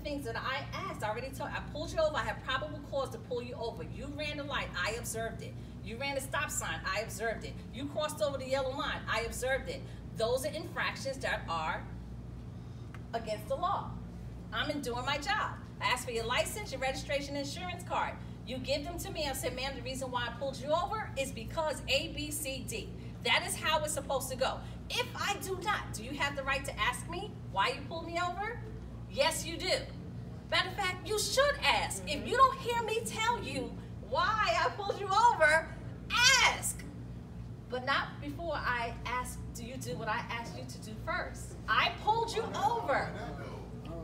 things that I asked. I already told. I pulled you over. I had probable cause to pull you over. You ran the light. I observed it. You ran the stop sign. I observed it. You crossed over the yellow line. I observed it. Those are infractions that are against the law. I'm doing my job. I asked for your license, your registration, insurance card. You give them to me. I said, ma'am, the reason why I pulled you over is because A, B, C, D. That is how it's supposed to go. If I do not, do you have the right to ask me why you pulled me over? Yes, you do. Matter of fact, you should ask. If you don't hear me tell you why I pulled you over, ask. But not before I ask, do you do what I asked you to do first? I pulled you over.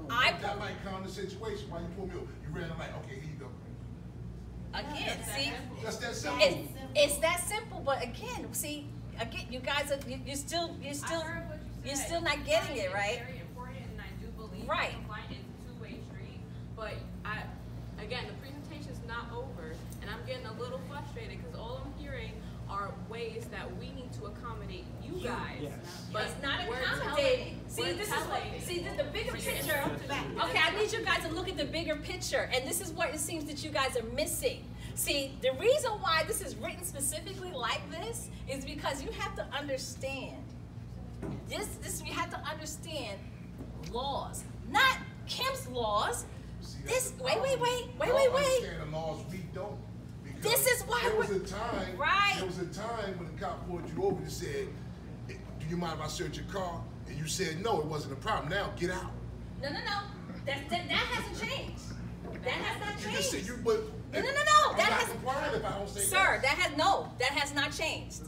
That might count the situation. Why you pulled me over? You ran the light. Okay, here you go. Again, see? Just that simple. It's that simple, but again, see, you guys are you're still not getting it, right? Very important, and I do believe right. compliance is a two-way street. But again, the presentation's not over, and I'm getting a little frustrated because all I'm hearing are ways that we need to accommodate you guys. Yes. But it's not accommodating. See, the bigger picture. Okay, I need you guys to look at the bigger picture, and this is what it seems that you guys are missing. See, the reason why this is written specifically like this is because you have to understand. You have to understand laws, not Kim's laws. Wait. Understand the laws, we don't. This is why there was a time when the cop pulled you over and said, "Do you mind if I search your car?" And you said no, it wasn't a problem. Now get out. No. That hasn't changed. That has not changed. You just said No. That has. If I don't say sir, that has not changed.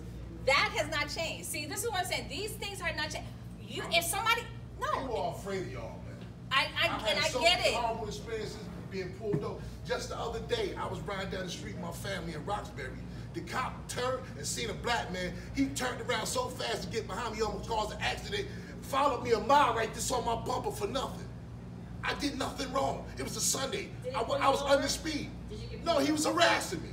That has not changed. See, this is what I'm saying. These things are not changed. If somebody, no. People are afraid of y'all, man. I get it. Horrible experiences being pulled over. Just the other day, I was riding down the street with my family in Roxbury. The cop turned and seen a black man. He turned around so fast to get behind me, almost caused an accident. Followed me a mile right there, saw my bumper for nothing. I did nothing wrong. It was a Sunday. I was under speed. No, he was harassing me.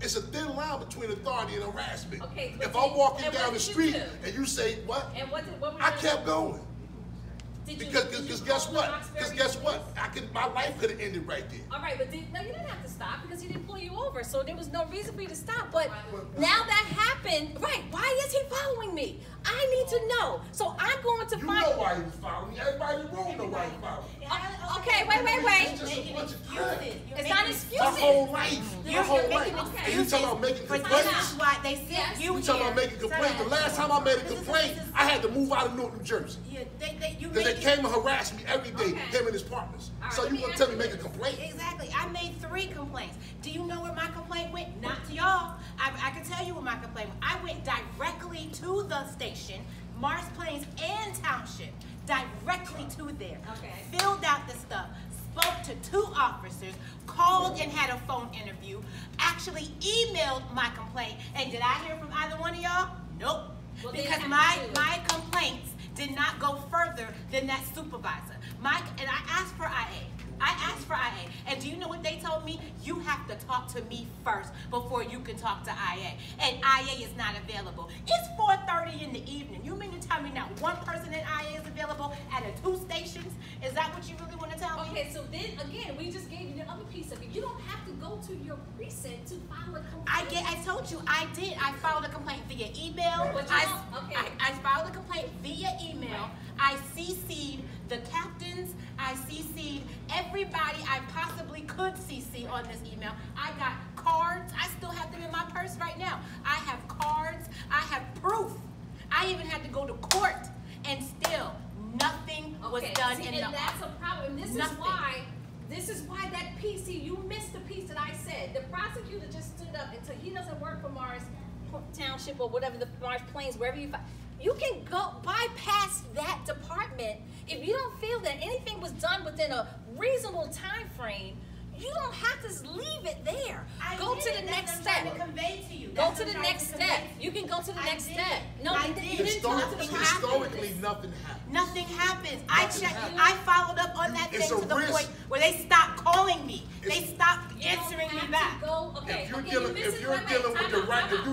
It's a thin line between authority and harassment. Okay, if I'm walking down the street and you say, what? And what I kept going. Because guess what? My life could have ended right there. All right, but you didn't have to stop because he didn't pull you over, so there was no reason for you to stop. But now that happened, right? Why is he following me? I need to know. So I'm going to find. You know why he was following me. Everybody in the room know why he following me. Okay, wait. It's just a bunch of crap. It's not excuses. My whole life. And you talking about making complaints? This is why they sent you talking about making complaints? The last time I made a complaint, I had to move out of Newark, New Jersey. Because they came and harassed me every day, him and his partners. So you want to tell me make a complaint? Exactly. I made 3 complaints. Do you know where my complaint went? Not to y'all. I can tell you where my complaint went. I went directly to the station, Morris Plains and Township, directly to there. Filled out the stuff, spoke to 2 officers, called and had a phone interview, actually emailed my complaint. And did I hear from either one of y'all? Nope. Well, because my complaints did not go further than that supervisor. And I asked for IA. And do you know what they told me? You have to talk to me first before you can talk to IA. And IA is not available. It's 4:30 in the evening. You mean to tell me not one person in IA is available at 2 stations? Is that what you really want to tell me? Okay, so then again, we just gave you the other piece of it. You don't have to go to your precinct to file a complaint. I told you I did. I filed a complaint via email. I filed a complaint via email. I CC'd the captains. I CC'd everybody I possibly could CC on this email. I got cards. I still have them in my purse right now. I have cards. I have proof. I even had to go to court, and still nothing was done in the. And that's a problem. This is why that piece. See, you missed the piece that I said. The prosecutor just stood up until he doesn't work for Morris Township or whatever, the Morris Plains, wherever you find. You can go bypass that department if you don't feel that anything was done within a reasonable time frame. You don't have to leave it there. Go to the next step. Go to the next step. You can go to the next step. No, you didn't talk to the historically, nothing happens. Nothing happens. I checked. I followed up on that thing to the point where They stopped calling me. They stopped answering me back. If you're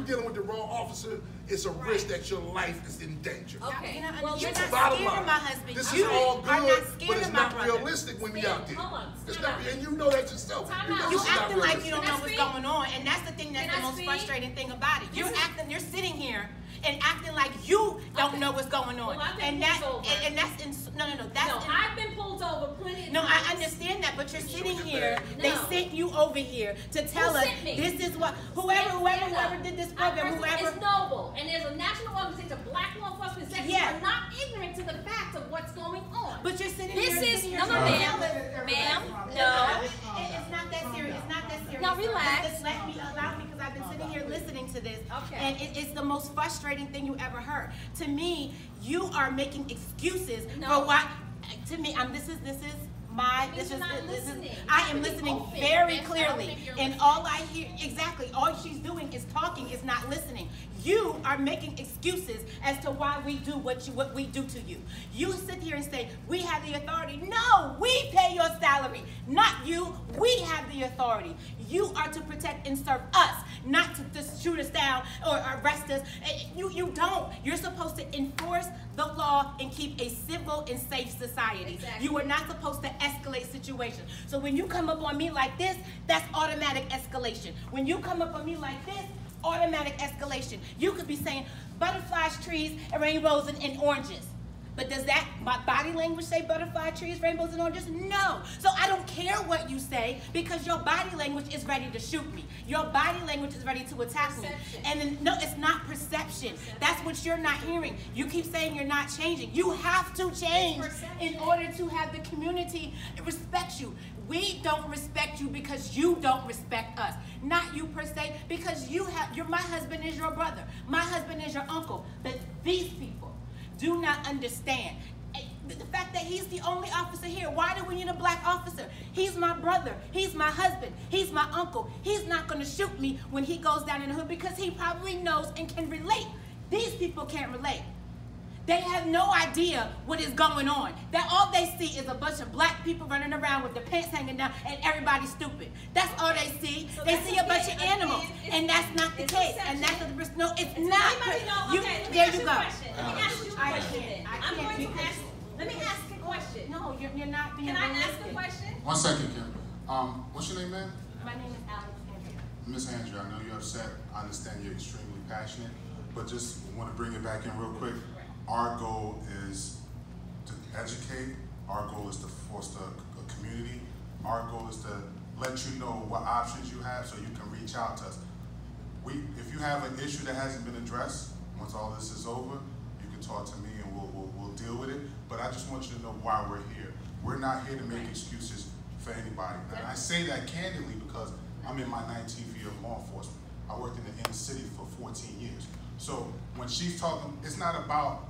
dealing with the wrong officer, it's a risk that your life is in danger. Okay. Well, you're not Bottom scared line. of my husband. This You is all are good, not but scared it's of my not brother. realistic when we out there. Hold on. It's not, and you know that yourself. Time out. You this is not acting like realistic. you don't know what's going on, and that's the thing that's Can the I most speak? frustrating thing about it. You're sitting here and acting like you don't know what's going on, Well, I've been and pulled over. I've been pulled over plenty of No, times. I understand that, but you're sitting your here. bag. They No. sent you over here to tell us sent me? this is what whoever did this program, whoever. It's noble, and there's a national organization, Black Law Enforcement Executive, Yeah. who are not ignorant to the fact of what's going on. But you're sitting This here. is sitting no, here no, saying- ma'am, No, no. it's not that serious. It's not that serious. Now, relax. Just allow me, because I've been sitting here listening to this, Okay. and it's the most frustrating thing you ever heard. To me, you are making excuses No. for what. To me, this is my. That means This is. you're not This is. listening. I You am have to be listening open. very Yes, I don't clearly, think you're and listening. all I hear exactly. All she's doing is talking. Is not listening. You are making excuses as to why we do what we do to you. You sit here and say we have the authority. No, we pay your salary, not you. We have the authority. You are to protect and serve us, not to just shoot us down or arrest us. You don't. You're supposed to enforce the law and keep a civil and safe society. Exactly. You are not supposed to escalate situations. So when you come up on me like this, that's automatic escalation. When you come up on me like this, automatic escalation. You could be saying butterflies, trees, and rainbows and oranges. But does that, my body language say butterfly, trees, rainbows, and oranges? No. So I don't care what you say because your body language is ready to shoot me. Your body language is ready to attack me. And then, no, it's not perception. That's what you're not hearing. You keep saying you're not changing. You have to change in order to have the community respect you. We don't respect you because you don't respect us. Not you per se, because my husband is your brother. My husband is your uncle. But these people do not understand the fact that he's the only officer here. Why do we need a black officer? He's my brother. He's my husband. He's my uncle. He's not going to shoot me when he goes down in the hood because he probably knows and can relate. These people can't relate. They have no idea what is going on. That all they see is a bunch of black people running around with their pants hanging down and everybody's stupid. That's all they see. So they that's see a bunch of animals, and that's not the case. And that's the risk. No, it's not. There you go. Let me ask you a question then. I I'm going can't to ask. Let me ask a question. No, you're not being Can I ask realistic. a question? 1 second, Kim. What's your name, man? My name is Alexandria. Miss Andrea, I know you're upset. I understand you're extremely passionate, but just want to bring it back in real quick. Our goal is to educate. Our goal is to foster a community. Our goal is to let you know what options you have so you can reach out to us. If you have an issue that hasn't been addressed, once all this is over, you can talk to me and we'll deal with it. But I just want you to know why we're here. We're not here to make excuses for anybody. And I say that candidly because I'm in my 19th year of law enforcement. I worked in the inner city for 14 years. So when she's talking, it's not about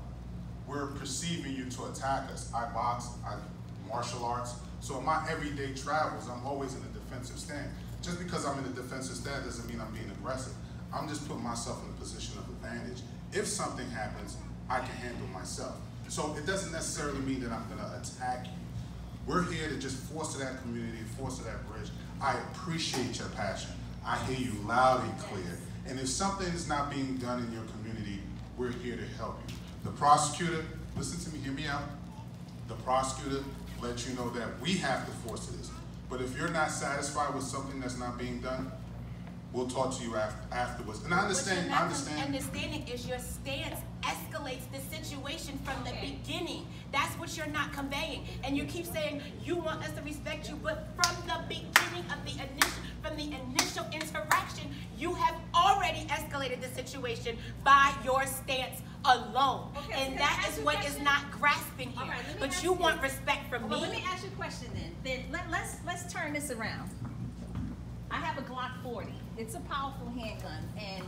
we're perceiving you to attack us. I box, I martial arts. So in my everyday travels, I'm always in a defensive stand. Just because I'm in a defensive stand doesn't mean I'm being aggressive. I'm just putting myself in a position of advantage. If something happens, I can handle myself. So it doesn't necessarily mean that I'm gonna attack you. We're here to just foster that community, foster that bridge. I appreciate your passion. I hear you loud and clear. And if something is not being done in your community, we're here to help you. The prosecutor, listen to me, hear me out. The prosecutor let you know that we have to foster this. But if you're not satisfied with something that's not being done, we'll talk to you afterwards. And I understand. Understanding is your stance escalates the situation from the beginning. That's what you're not conveying. And you keep saying you want us to respect you, but from the beginning of the initial interaction, you have already escalated the situation by your stance alone. Okay, and can I that ask is you a what question? is not grasping here. All right, let me but ask you you- want respect from Well, me. let me ask you a question then. Let's turn this around. I have a Glock 40. It's a powerful handgun, and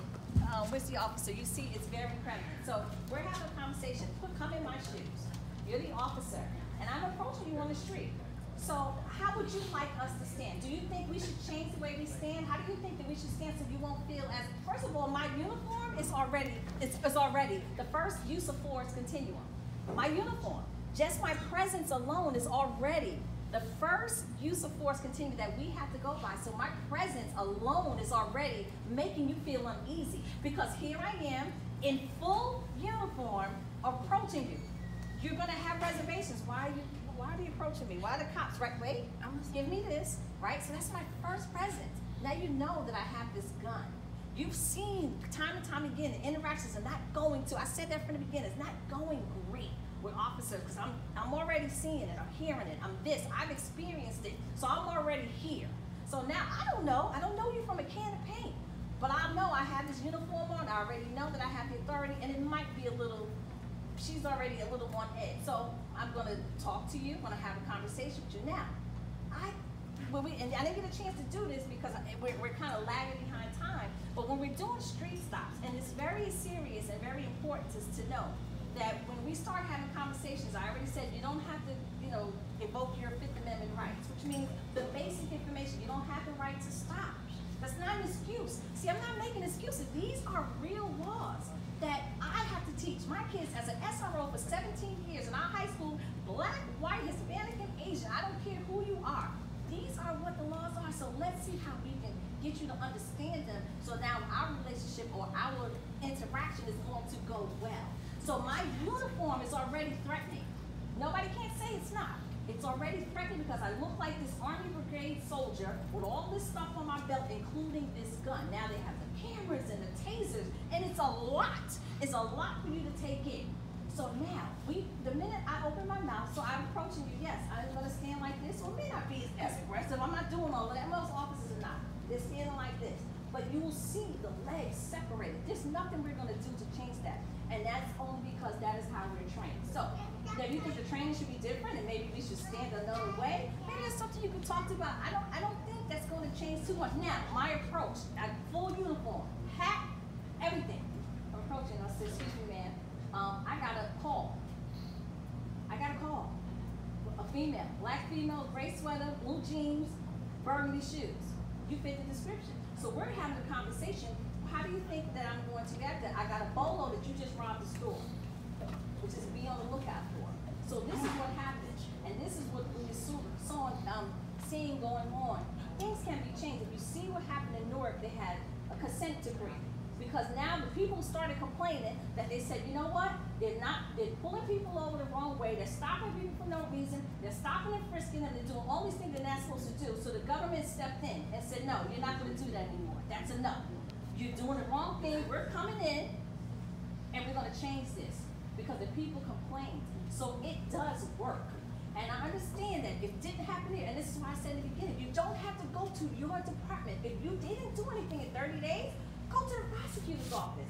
with the officer, you see it's very prevalent. So we're having a conversation. Come in my shoes. You're the officer, and I'm approaching you on the street. So how would you like us to stand? Do you think we should change the way we stand? How do you think that we should stand so you won't feel as, first of all, my uniform is already, it's already the first use of force continuum. My uniform, just my presence alone is already The first use of force continued that we have to go by. So my presence alone is already making you feel uneasy, because here I am in full uniform approaching you. You're gonna have reservations. Why are you approaching me? Why are the cops? Right, wait, give me this, right? So that's my first presence. Now you know that I have this gun. You've seen time and time again, the interactions are not going to, I said that from the beginning, it's not going great with officers, because I'm already seeing it, I'm hearing it, I've experienced it, so I'm already here. So now I don't know you from a can of paint, but I know I have this uniform on, I already know that I have the authority, and it might be a little, she's already a little on edge. So I'm gonna talk to you, I'm gonna have a conversation with you. Now, and I didn't get a chance to do this because we're kind of lagging behind time, but when we're doing street stops, and it's very serious and very important to know that when we start having conversations, I already said you don't have to, invoke your Fifth Amendment rights, which means the basic information. You don't have the right to stop. That's not an excuse. See, I'm not making excuses. These are real laws that I have to teach my kids as an SRO for 17 years in our high school, black, white, Hispanic, and Asian. I don't care who you are. These are what the laws are, so let's see how we can get you to understand them, so now our relationship or our interaction is going to go well. So my uniform is already threatening. Nobody can't say it's not. It's already threatening because I look like this Army Brigade soldier with all this stuff on my belt, including this gun. Now they have the cameras and the tasers, and it's a lot. It's a lot for you to take in. So now, the minute I open my mouth, so I'm approaching you, yes, I'm gonna stand like this, or may not be as aggressive. I'm not doing all of that. Most officers are not. They're standing like this. But you will see the legs separated. There's nothing we're gonna do to change that. And that's only because that is how we're trained. So, now you think the training should be different and maybe we should stand another way? Maybe there's something you can talk to about. I don't think that's gonna change too much. Now, my approach, full uniform, hat, everything. I'm approaching, I said, excuse me, man. I got a call. A female, black female, gray sweater, blue jeans, burgundy shoes. You fit the description. So we're having a conversation. How do you think that I'm going to react? I got a bolo that you just robbed the store, which is be on the lookout for. So this is what happened, and this is what we seeing going on. Things can be changed. If you see what happened in Newark, they had a consent decree. Because now the people started complaining that they said, you know what? They're pulling people over the wrong way. They're stopping people for no reason. They're stopping and frisking them. They're doing all these things they're not supposed to do. So the government stepped in and said, no, you're not going to do that anymore. That's enough. You're doing the wrong thing. We're coming in and we're going to change this because the people complained. So it does work. And I understand that if it didn't happen here, and this is why I said in the beginning, you don't have to go to your department. If you didn't do anything in 30 days, go to the prosecutor's office.